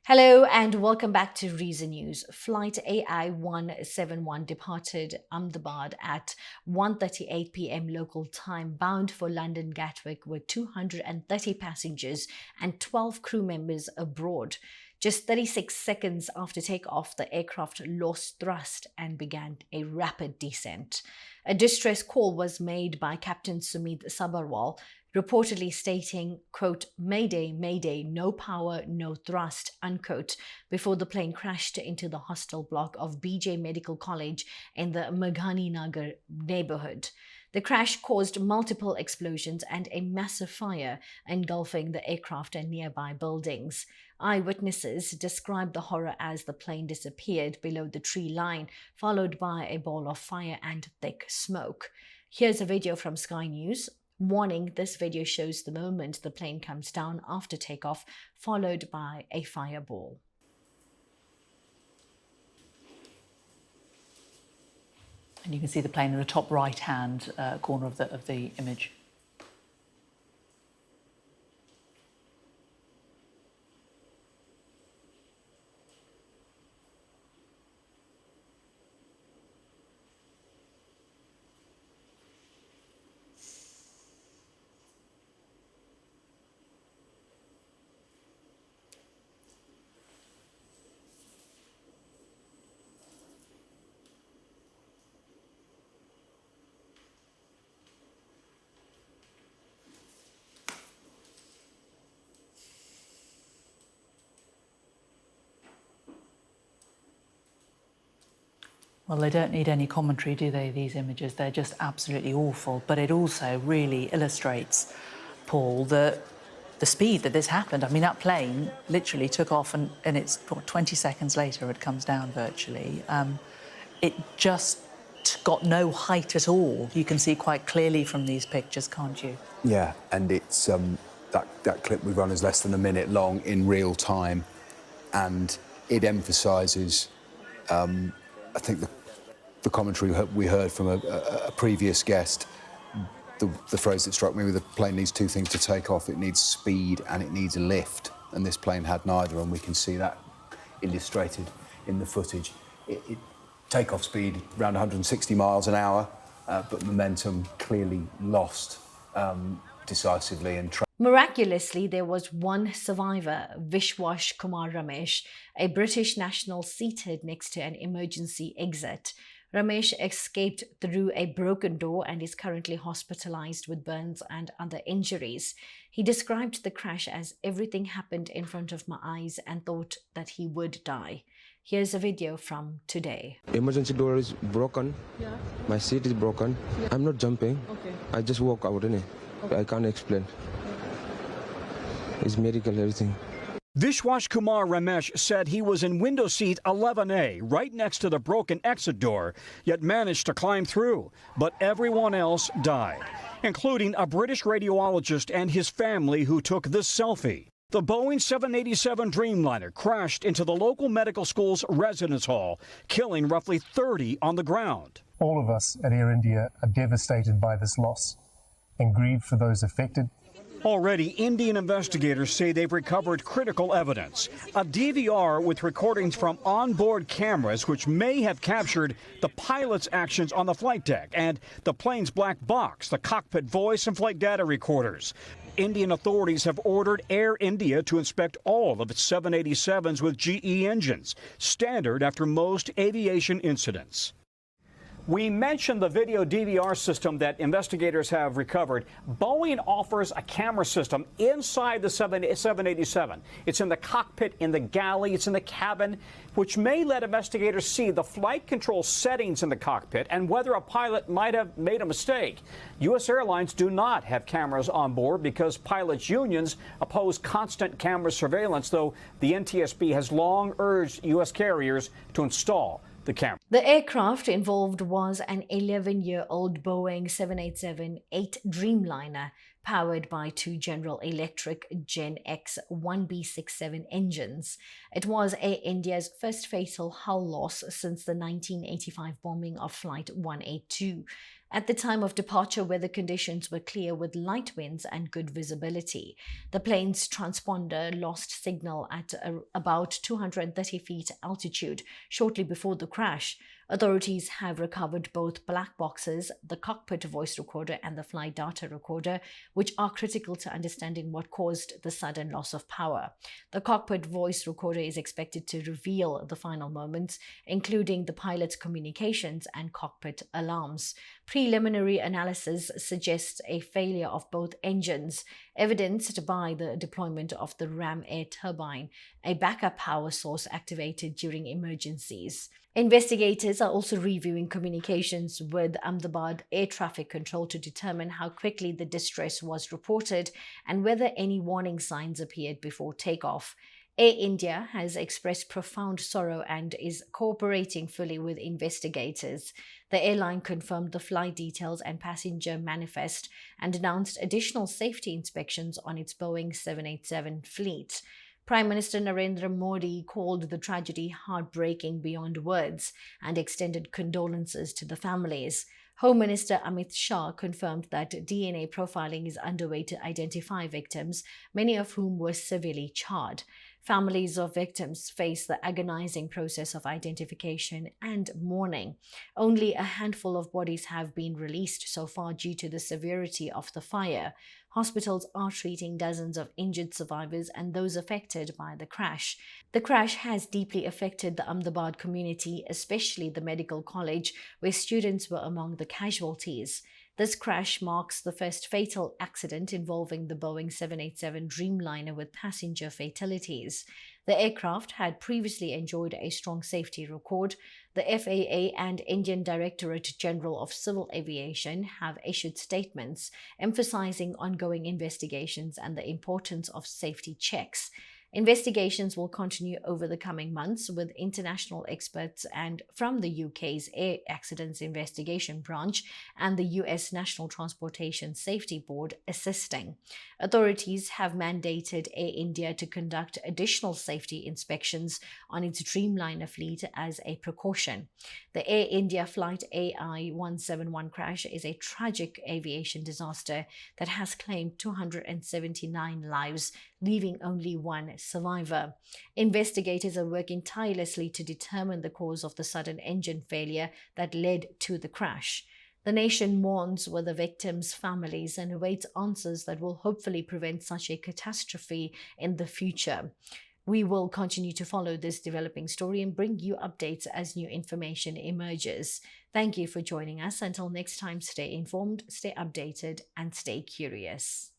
Hello and welcome back to Reason News. Flight AI 171 departed Ahmedabad at 1:38 p.m. local time, bound for London Gatwick with 230 passengers and 12 crew members aboard. Just 36 seconds after takeoff, the aircraft lost thrust and began a rapid descent. A distress call was made by Captain Sumeet Sabharwal, reportedly stating, quote, "Mayday, Mayday, no power, no thrust," unquote, before the plane crashed into the hostel block of BJ Medical College in the Meghani Nagar neighborhood. The crash caused multiple explosions and a massive fire engulfing the aircraft and nearby buildings. Eyewitnesses described the horror as the plane disappeared below the tree line, followed by a ball of fire and thick smoke. Here's a video from Sky News. Warning, this video shows the moment the plane comes down after takeoff, followed by a fireball. And you can see the plane in the top right-hand corner of the image. Well, they don't need any commentary, do they, these images? They're just absolutely awful. But it also really illustrates, Paul, the speed that this happened. I mean, that plane literally took off and it's 20 seconds later it comes down virtually. It just got no height at all. You can see quite clearly from these pictures, can't you? Yeah, and it's that clip we run is less than a minute long in real time, and it emphasises, I think the commentary we heard from a previous guest, the phrase that struck me with the plane needs two things to take off. It needs speed and it needs a lift, and this plane had neither, and we can see that illustrated in the footage. Takeoff speed around 160 miles an hour, but momentum clearly lost decisively. And Miraculously, there was one survivor, Vishwash Kumar Ramesh, a British national seated next to an emergency exit. Ramesh escaped through a broken door and is currently hospitalized with burns and other injuries. He described the crash as "everything happened in front of my eyes and thought that he would die." Here's a video from today. Emergency door is broken. Yeah. My seat is broken. Yeah. I'm not jumping. Okay. I just walk out in it. Okay. I can't explain. It's medical, everything. Vishwash Kumar Ramesh said he was in window seat 11A, right next to the broken exit door, yet managed to climb through. But everyone else died, including a British radiologist and his family who took this selfie. The Boeing 787 Dreamliner crashed into the local medical school's residence hall, killing roughly 30 on the ground. All of us at Air India are devastated by this loss and grieve for those affected. Already, Indian investigators say they've recovered critical evidence, a DVR with recordings from onboard cameras which may have captured the pilot's actions on the flight deck, and the plane's black box, the cockpit voice and flight data recorders. Indian authorities have ordered Air India to inspect all of its 787s with GE engines, standard after most aviation incidents. We mentioned the video DVR system that investigators have recovered. Boeing offers a camera system inside the 787. It's in the cockpit, in the galley, it's in the cabin, which may let investigators see the flight control settings in the cockpit and whether a pilot might have made a mistake. U.S. airlines do not have cameras on board because pilots' unions oppose constant camera surveillance, though the NTSB has long urged U.S. carriers to install the camera. The aircraft involved was an 11-year-old Boeing 787-8 Dreamliner powered by two General Electric Gen X 1B67 engines. It was Air India's first fatal hull loss since the 1985 bombing of Flight 182. At the time of departure, weather conditions were clear with light winds and good visibility. The plane's transponder lost signal at about 230 feet altitude shortly before the crash. Authorities have recovered both black boxes, the cockpit voice recorder and the flight data recorder, which are critical to understanding what caused the sudden loss of power. The cockpit voice recorder is expected to reveal the final moments, including the pilot's communications and cockpit alarms. Preliminary analysis suggests a failure of both engines, evidenced by the deployment of the ram air turbine, a backup power source activated during emergencies. Investigators are also reviewing communications with Ahmedabad air traffic control to determine how quickly the distress was reported and whether any warning signs appeared before takeoff. Air India has expressed profound sorrow and is cooperating fully with investigators. The airline confirmed the flight details and passenger manifest and announced additional safety inspections on its Boeing 787 fleet. Prime Minister Narendra Modi called the tragedy heartbreaking beyond words and extended condolences to the families. Home Minister Amit Shah confirmed that DNA profiling is underway to identify victims, many of whom were severely charred. Families of victims face the agonizing process of identification and mourning. Only a handful of bodies have been released so far due to the severity of the fire. Hospitals are treating dozens of injured survivors and those affected by the crash. The crash has deeply affected the Ahmedabad community, especially the medical college, where students were among the casualties. This crash marks the first fatal accident involving the Boeing 787 Dreamliner with passenger fatalities. The aircraft had previously enjoyed a strong safety record. The FAA and Indian Directorate General of Civil Aviation have issued statements emphasizing ongoing investigations and the importance of safety checks. Investigations will continue over the coming months with international experts and from the UK's Air Accidents Investigation Branch and the US National Transportation Safety Board assisting. Authorities have mandated Air India to conduct additional safety inspections on its Dreamliner fleet as a precaution. The Air India Flight AI-171 crash is a tragic aviation disaster that has claimed 279 lives, leaving only one survivor. Investigators are working tirelessly to determine the cause of the sudden engine failure that led to the crash. The nation mourns with the victims' families and awaits answers that will hopefully prevent such a catastrophe in the future. We will continue to follow this developing story and bring you updates as new information emerges. Thank you for joining us. Until next time, stay informed, stay updated, and stay curious.